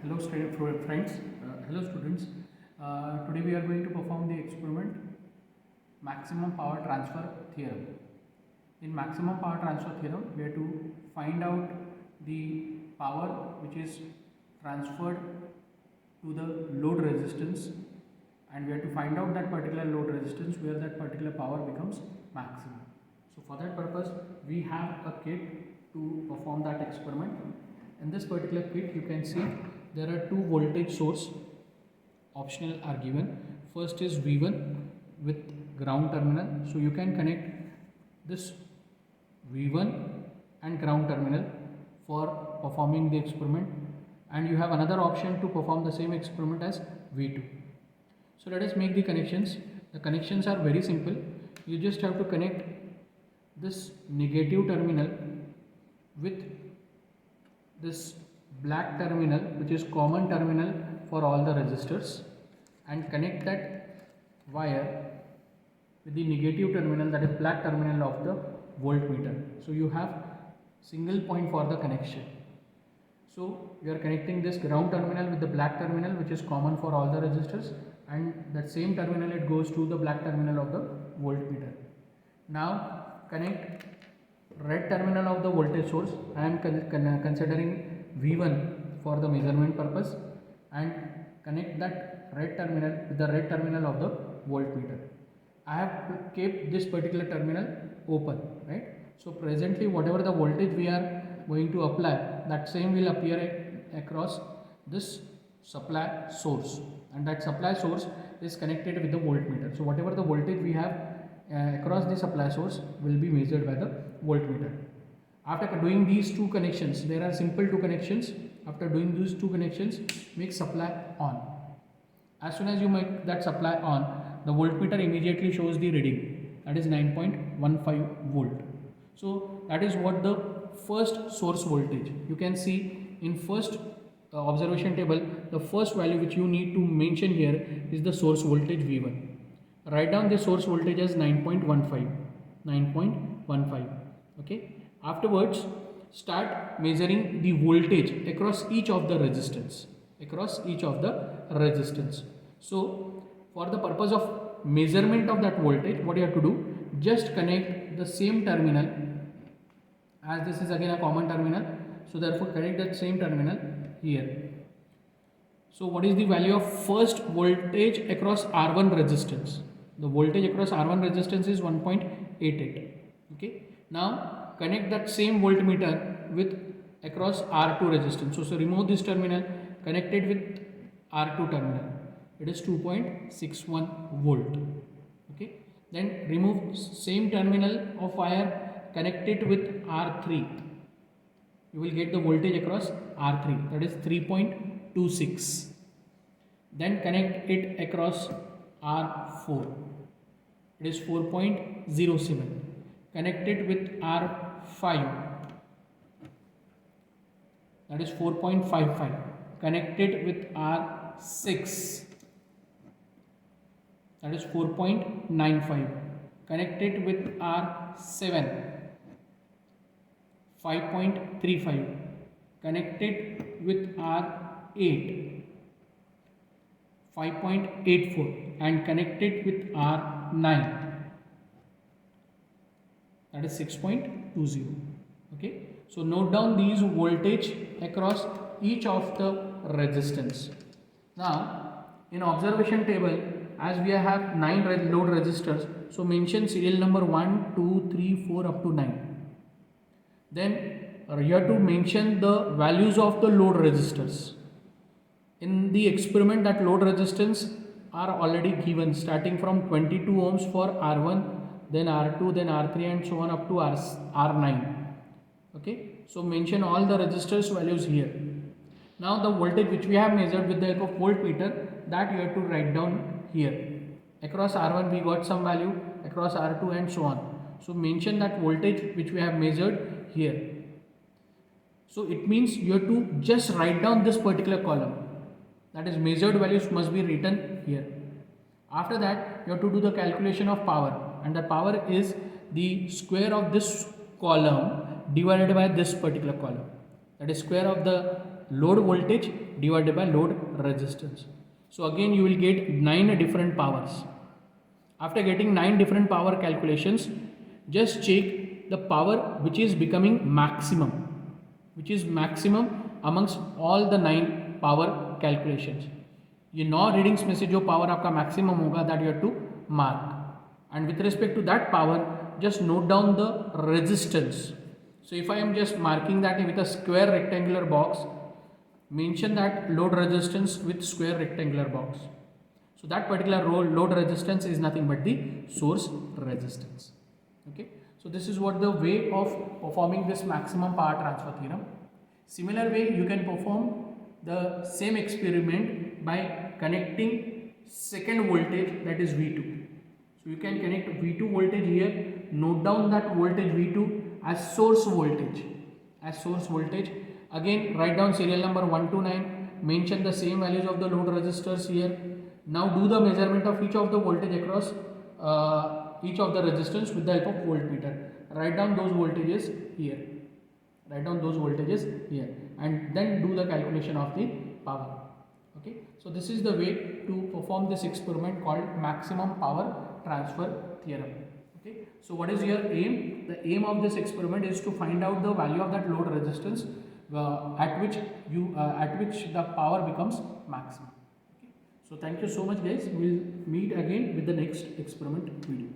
Hello friends, hello students. Today we are going to perform the experiment maximum power transfer theorem. In maximum power transfer theorem, we have to find out the power which is transferred to the load resistance, and we have to find out that particular load resistance where that particular power becomes maximum. So for that purpose, we have a kit to perform that experiment. In this particular kit, you can see there are two voltage source optional are given. First is V1 with ground terminal, so you can connect this V1 and ground terminal for performing the experiment, and you have another option to perform the same experiment as V2. So let us make the connections. The connections are very simple. You just have to connect this negative terminal with this black terminal, which is common terminal for all the resistors, and connect that wire with the negative terminal, that is black terminal of the voltmeter. So you have single point for the connection. So we are connecting this ground terminal with the black terminal, which is common for all the resistors, and that same terminal it goes to the black terminal of the voltmeter. Now connect red terminal of the voltage source. I am considering V1 for the measurement purpose, and connect that red terminal with the red terminal of the voltmeter. I have kept this particular terminal open, right? So presently whatever the voltage we are going to apply, that same will appear across this supply source, and that supply source is connected with the voltmeter. So whatever the voltage we have across the supply source will be measured by the voltmeter. After doing these two connections, there are simple two connections. After doing these two connections, make supply on. As soon as you make that supply on, the voltmeter immediately shows the reading, that is 9.15 volt. So that is what the first source voltage. You can see in first observation table, the first value which you need to mention here is the source voltage V1. Write down the source voltage as 9.15. Okay. Afterwards, start measuring the voltage across each of the resistance. So for the purpose of measurement of that voltage, what you have to do, just connect the same terminal, as this is again a common terminal, so therefore connect that same terminal here. So what is the value of first voltage across R1 resistance? The voltage across R1 resistance is 1.88. Okay. Now connect that same voltmeter with across R2 resistance. So remove this terminal, connect it with R2 terminal. It is 2.61 volt. Okay. Then remove same terminal of wire, connect it with R3. You will get the voltage across R3, that is 3.26. Then connect it across R4. It is 4.07. Connect it with R5. That is 4.55. Connect it with R6. That is 4.95. Connect it with R7. 5.35. Connect it with R8. 5.84. And connect it with R9. That is 6.20. Okay. So note down these voltage across each of the resistance. Now in observation table, as we have 9 load resistors, so mention serial number 1, 2, 3, 4 up to 9. Then you have to mention the values of the load resistors. In the experiment, that load resistance are already given, starting from 22 ohms for R1, then R2, then R3, and so on up to R9. Okay, so mention all the resistors values here. Now the voltage which we have measured with the help of voltmeter, that you have to write down here. Across R1 we got some value, across R2 and so on. So mention that voltage which we have measured here. So it means you have to just write down this particular column, that is measured values must be written here. After that you have to do the calculation of power, and the power is the square of this column divided by this particular column, that is square of the load voltage divided by load resistance. So again you will get 9 different powers. After getting 9 different power calculations, just check the power which is becoming maximum, amongst all the 9 power calculations. ये 9 readings में से जो power आपका maximum होगा that you have to mark, and with respect to that power just note down the resistance. So if I am just marking that with a square rectangular box, mention that load resistance with square rectangular box. So that particular load resistance is nothing but the source resistance. Okay, so this is what the way of performing this maximum power transfer theorem. Similar way you can perform the same experiment by connecting second voltage, that is V2. So you can connect V2 voltage here, note down that voltage V2 as source voltage, again write down serial number 1 to 9, mention the same values of the load resistors here. Now do the measurement of each of the voltage across each of the resistance with the help of voltmeter. Write down those voltages here, and then do the calculation of the power. Okay, so this is the way to perform this experiment called maximum power transfer theorem. Okay, so what is your aim? The aim of this experiment is to find out the value of that load resistance at which the power becomes maximum. Okay, so thank you so much guys. We'll meet again with the next experiment video.